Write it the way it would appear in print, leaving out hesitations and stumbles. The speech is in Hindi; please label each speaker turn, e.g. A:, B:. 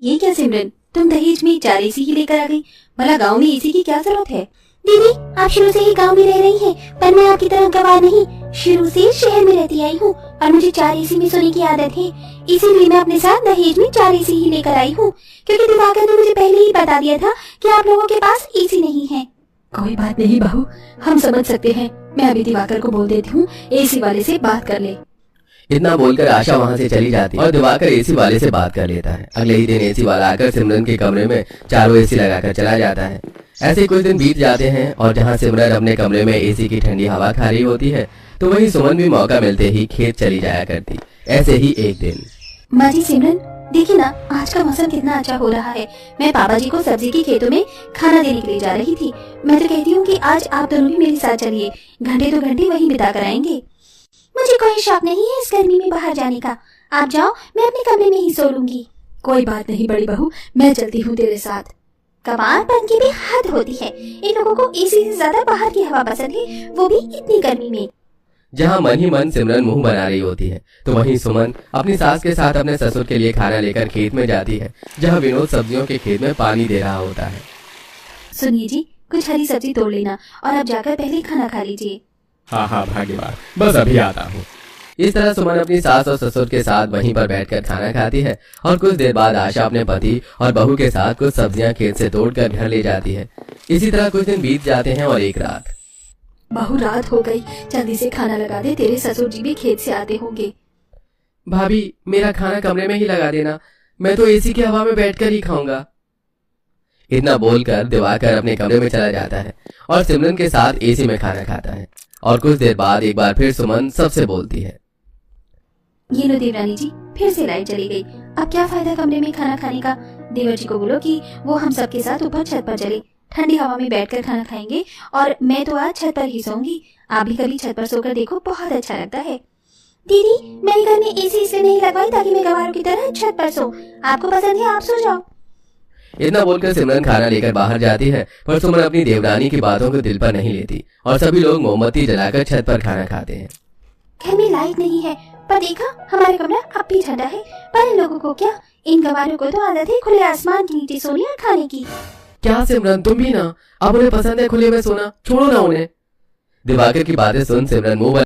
A: ये क्या सिमरन, तुम दहेज में 4 एसी ही लेकर आ गई। भला गांव में एसी की क्या जरूरत है?
B: दीदी, आप शुरू से ही गांव में रह रही हैं, पर मैं आपकी तरह गवार नहीं, शुरू से शहर में रहती आई हूँ और मुझे 4 एसी में सोने की आदत है। इसीलिए मैं अपने साथ दहेज में 4 एसी ही लेकर आई हूँ, क्योंकि दिवाकर ने मुझे पहले ही बता दिया था कि आप लोगों के पास एसी नहीं है।
A: कोई बात नहीं बहू, हम समझ सकते हैं। मैं अभी दिवाकर को बोल देती हूँ एसी वाले से बात कर ले।
C: इतना बोलकर आशा वहाँ से चली जाती है और दिवाकर एसी वाले से बात कर लेता है। अगले ही दिन एसी वाला आकर सिमरन के कमरे में चारों एसी लगाकर चला जाता है। ऐसे कुछ दिन बीत जाते हैं और जहाँ सिमरन अपने कमरे में एसी की ठंडी हवा खा रही होती है तो वहीं सुमन भी मौका मिलते ही खेत चली जाया करती। ऐसे ही एक दिन,
A: माँ जी सिमरन, देखिए ना आज का मौसम कितना अच्छा हो रहा है। मैं पापा जी को सब्जी की खेतों में खाना देने के लिए जा रही थी। मैं तो कहती हूँ कि आज आप दोनों भी मेरे साथ चलिए, घंटे 2 घंटे वहीं बिता कर आएंगे।
B: मुझे कोई शौक नहीं है इस गर्मी में बाहर जाने का, आप जाओ, मैं अपने कमरे में ही सो लूंगी।
A: कोई बात नहीं बड़ी बहू, मैं चलती हूँ तेरे साथ।
B: कमालपन की भी हद होती है, इन लोगों को एसी से ज्यादा बाहर की हवा पसंद है, वो भी इतनी गर्मी में।
C: जहाँ मन ही मन सिमरन मुंह बना रही होती है तो वहीं सुमन अपनी सास के साथ अपने ससुर के लिए खाना लेकर खेत में जाती है, जहाँ विनोद सब्जियों के खेत में पानी दे रहा होता है।
A: सुनिए जी, कुछ हरी सब्जी तोड़ लेना और अब जाकर पहले खाना खा लीजिए।
C: हाँ हाँ भाग्यवान, बस अभी आता हूँ। इस तरह सुमन अपनी सास और ससुर के साथ वहीं पर बैठकर खाना खाती है और कुछ देर बाद आशा अपने पति और बहू के साथ कुछ सब्जियां खेत से तोड़कर घर ले जाती है। इसी तरह कुछ दिन बीत जाते हैं और एक रात,
A: बहू रात हो गई, जल्दी से खाना लगा दे, तेरे ससुर जी भी खेत से आते होंगे।
C: भाभी मेरा खाना कमरे में ही लगा देना, मैं तो एसी की हवा में बैठकर ही खाऊंगा। इतना बोलकर दिवाकर अपने कमरे में चला जाता है और सिमरन के साथ एसी में खाना खाता है। और कुछ देर बाद एक बार फिर सुमन सबसे बोलती है,
A: ये लो देवरानी जी, फिर से लाइट चली गई। अब क्या फायदा कमरे में खाना खाने का। देवर जी को बोलो कि वो हम सबके साथ ऊपर छत पर चले, ठंडी हवा में बैठकर खाना खाएंगे और मैं तो आज छत पर ही सोऊंगी। आप भी कभी छत पर सोकर देखो, बहुत अच्छा लगता है।
B: दीदी, मैंने घर में एसी इसलिए नहीं लगवाई ताकि मैं गवारों की तरह छत पर सो, आपको पसंद है आप सो जाओ।
C: इतना बोलकर सिमरन खाना लेकर बाहर जाती है, पर सुमन अपनी देवरानी की बातों को दिल पर नहीं लेती और सभी लोग मोमबत्ती जलाकर छत पर खाना खाते हैं।
B: घर में लाइट नहीं है, पर देखा हमारा कमरा अब भी ठंडा है, पर इन लोगों को क्या, इन गवारों को तो आदत है खुले आसमान के नीचे सोने और खाने की।
C: क्या सिमरन, तुम भी ना, अब उन्हें पसंद है खुले में सोना, छोड़ो ना उन्हें। दिवाकर की बातें सुन सिमरन मुंह